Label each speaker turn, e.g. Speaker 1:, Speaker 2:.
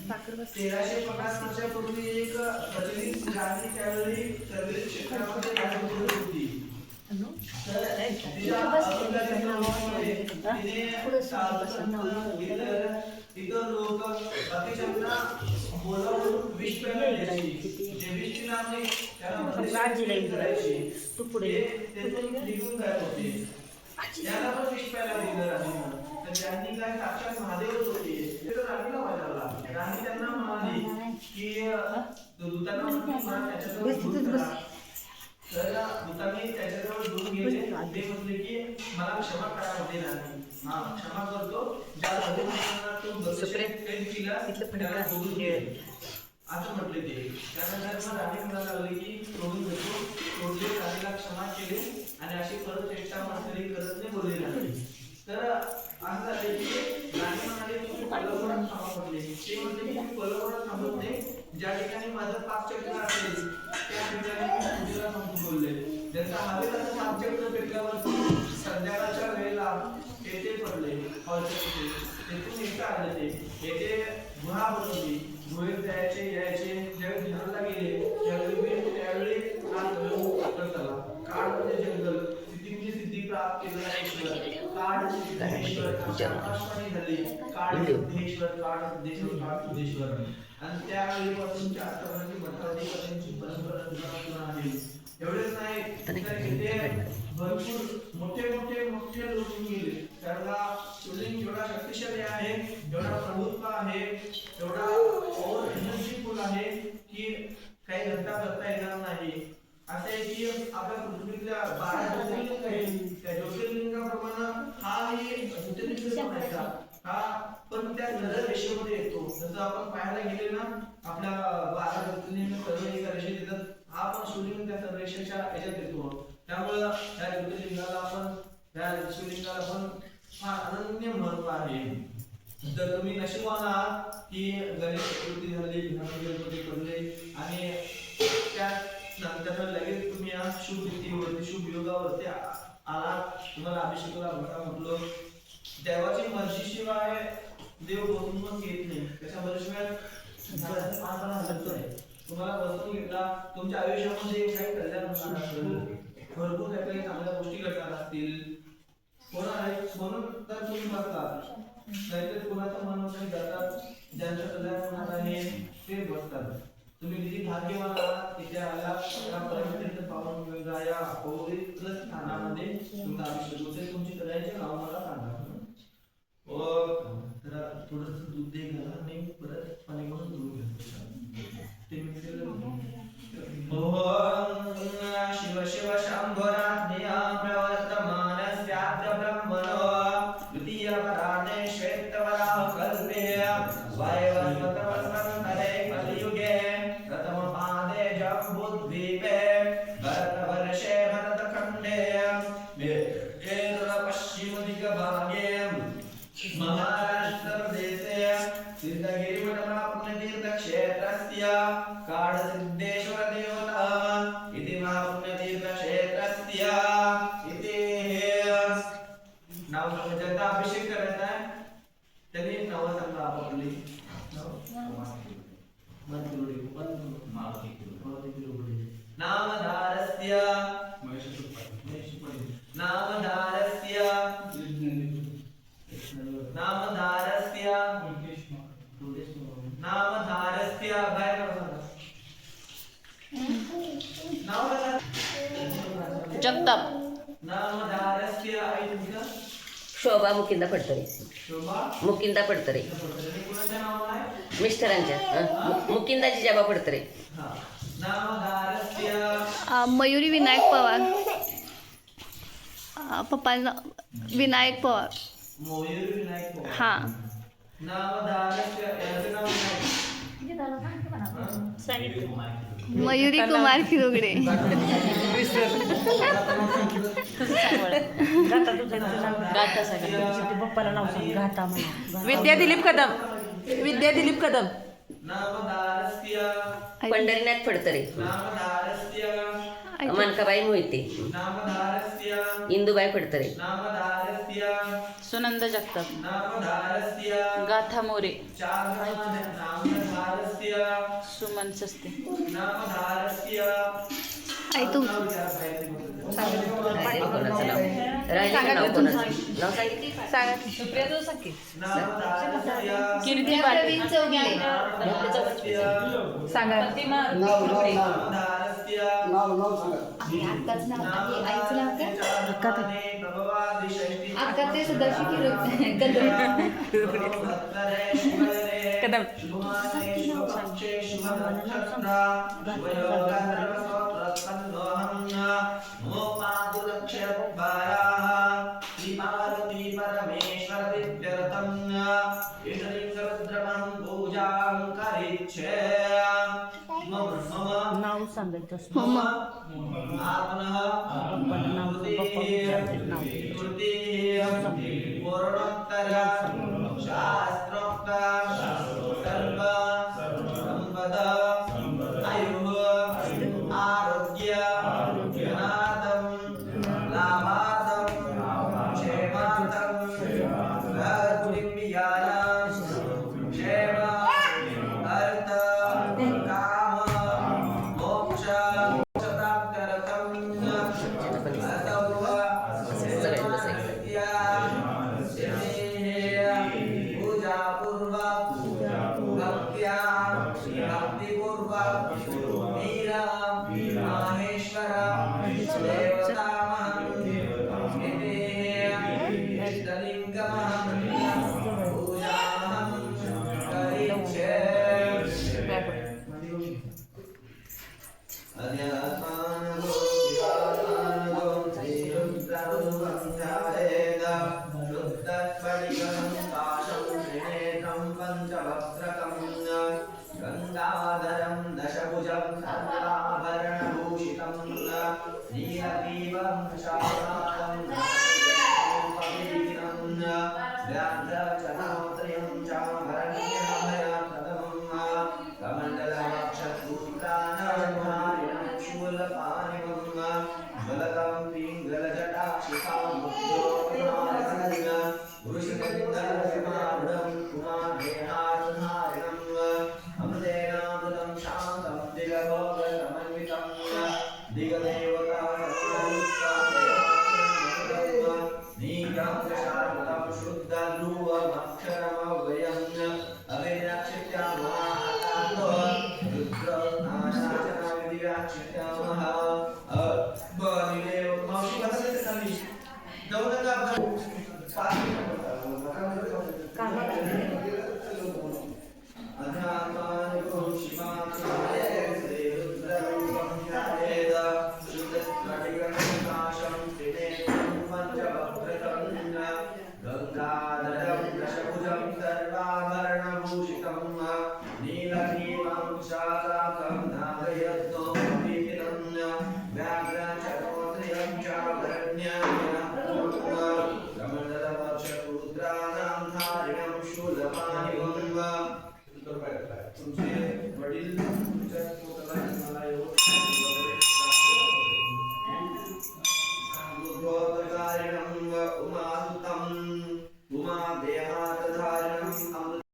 Speaker 1: 1350 वर्षापूर्वी एक प्रचलित राणी त्यावेळी सर्व क्षेत्रामध्ये राज्य करत होती. तर तिच्या औरंगजेबाच्या नावामुळे तिने इतर लोक बाकीच्यांना बोलावून विष प्यायला द्यायची. जे विष पिला नाही त्याला करायची. तू पुढे निघून जात होते. त्याला पण विष प्यायला दिलं राणीनं. तर त्यांनी काय साक्षात महादेवच होते. तर राणीला वाजवला. राणी त्यांना म्हणाली की दूतांना तर दूतांनी त्याच्याजवळ दूध घेतले. ते म्हटले की मला क्षमा करा होते राणी. क्षमा करतो. ज्या भगवंतांना तू त्याला सोडून दे असं म्हटले ते. त्यानंतर मग राणी म्हणायला लागली की सोडून देतो. सोडले, राणीला क्षमा केले आणि अशी परत चेष्टा मास्तरी करत नाही बोलली राणी. तर असं झाले की राणी म्हणाले तुम्ही कोल्हापुरात थांबा म्हटले. ते म्हटले की मी कोल्हापुरात थांबत नाही. ज्या ठिकाणी माझं पाकचक्र असेल त्या ठिकाणी मी पूजेला थांबून बोलले. त्यांचा हवेलाचं पाकचक्र पेटल्यावरती संध्याकाळच्या वेळेला तेथे पडले. तेथून इथं आले ते. येथे गुहा बनवली. गुहेत जायचे यायचे. ज्यावेळी ध्यानाला गेले त्यावेळी काळ म्हणजे जंगल. सिद्धी प्राप्त केलेला ईश्वर. काळ सिद्धेश्वर आकाशवाणी झाली. काळ सिद्धेश्वर काळ सिद्धेश्वर काळ सिद्धेश्वर. आणि त्यावेळीपासून आतापर्यंत मठावरीपर्यंतची परंपरा आहे. एवढेच नाही तर इथे भरपूर मोठे लोक गेले. त्याला शिवलिंग एवढा शक्तिशाली आहे, एवढा प्रभुत्व आहे, एवढा ओव्हर एनर्जीफुल आहे की काही घंटा करता येणार नाही. असं आहे की आपल्या पृथ्वीतल्या 12 ज्योतिर्लिंग आहेत. त्या ज्योतिर्लिंगाप्रमाणे हाही ज्योतिर्लिंग म्हणायचा हा पण त्या नजर रेषेमध्ये येतो. जसं आपण पाहायला गेले ना आपल्या 12 ज्योतिर्लिंग सर्व एका रेषेत येतात. हा पण शिवलिंग त्या सर्व रेषेच्या याच्यात येतो. त्यामुळे त्या ज्योतिर्लिंगाला आपण त्या शिवलिंगाला पण फार अनन्य महत्व आहे. जर तुम्ही नशिबवान आहात की गणेश चतुर्थी झाली, गणपती पडले आणि त्यानंतर लगेच तुम्ही या शुभ तिथीवरती शुभ योगावरती आलात. तुम्हाला अभिषेकाला म्हटलं देवाची मर्जीशिवाय देव बसून पण घेत नाही. त्याच्या मर्जीशिवाय तुम्हाला बसून घेतला. तुमच्या आयुष्यामध्ये काही कल्याण होणार असेल, भरपूर काही चांगल्या गोष्टी घडणार असतील म्हणून तर तुम्ही बसतात. नाहीतर कुणाचं मन वगैरे जातात. ज्यांचं कल्याण होणार आहे ते बसतात. तुम्ही किती भाग्यवान आहात तिथे आला या परमेश्वराच्या पावन गंगा या पवित्र स्थानामध्ये तुमचा अभिषेक होते. तुमची कल्याणचे नाव मला सांगा. जरा थोडंसं दूध दे घाला आणि परत पाणी म्हणून दूध घ्या. ते शिव शिव शंभराज्ञया प्रवर्तमानस्याद्य ब्रह्मणो द्वितीय परार्धे श्वेतवराह कल्पे वायवस्वतवस्वन्तरे कलियुगे प्रथम पादे जम्बूद्वीपे भरतवर्षे भरतखण्डे पश्चिम दिग्भागे महाराष्ट्रप्रदेशे सिद्धगिरिमठः पुण्यतीर्थक्षेत्रस्य काडसिद्धेश्वर देवता इति महापुण्यतीर्थक्षेत्रस्य इति नाव ज्यांचा अभिषेक करायचा आहे त्यांनी नाव सांगा आपापली. नामधारस्य
Speaker 2: जगताप
Speaker 1: नामधारस्य आई तुमचं
Speaker 2: शोभा मुकिंदा पडतरे. मुकिंदा पडतरे मिस्टरांच्या मुकिंदाची जाबा पडतरे.
Speaker 3: मयुरी विनायक पवार. पप्पांना विनायक पवार. हां मयुरी कुमार खिरोगडे.
Speaker 2: विद्या दिलीप कदम. विद्या दिलीप कदम.
Speaker 1: नामधारस्य
Speaker 2: पंढरीनाथ फडतरे,
Speaker 1: नामधारस्य
Speaker 2: मनकाबाई मोहिते,
Speaker 1: नामधारस्य
Speaker 2: इंदुबाई फडतरे,
Speaker 1: नामधारस्य
Speaker 4: सुनंद जगताप,
Speaker 1: नामधारस्य
Speaker 4: गाथा मोरे,
Speaker 1: नामधारस्य
Speaker 4: सुमन सस्ते.
Speaker 1: नामधारस्य
Speaker 3: आई तू
Speaker 2: राहिलं कोणाचं नाव? राहिलं का नाव कोणाचं? नाव सांगितली?
Speaker 1: नामधारस्य
Speaker 4: कीर्ती पाटील,
Speaker 3: सांगा
Speaker 4: प्रतिमा
Speaker 1: नामधारस्य
Speaker 3: अक्का ते सदर्शी
Speaker 4: कदम.
Speaker 2: नाव सांगायचं असतं.
Speaker 3: मम्मा
Speaker 1: शास्त्रोक्त सर्व संपद आयुः आरोग्य ज्ञानदं लाभादं क्षेमादं कुटुंबियानां क्षेम अर्थ काम मोक्ष मोक्षप्राप्त्यर्थं गंगाधरं दशभुजं सर्वाभरणभूषितं नीलग्रीवं शालां व्याघ्रचनोत्रयं चाभरण्यभयप्रदमं कमण्डलमक्षसूत्राणं शूलपाणिमं ज्वलतं पिङ्गलजटाक्षितां पुरुषकन्दरसमारुढं कुमारेणार्धारिणम् अमृतेनामृतं शान्तं दिगभोगसमन्वितं दिगदेवतानीकं शान्तं शुद्धध्रुवमक्षरमव्ययम् अभिव्याक्षित्यामः रुद्रनाशाचनविधिव्याक्षित्यामः बलिदेव मावशी कसं येते खाली जाऊ नका गंगाधरं दशभुजं सर्वाभरणभूषितं नीलग्रीवं शालाकं नागयत्नोपीतिनं व्याघ्रचरोत्रयं कमण्डलमक्षसूत्राणां धारिणं शूलपाणिवं तुमचे वडील तुमच्या पोटाला मला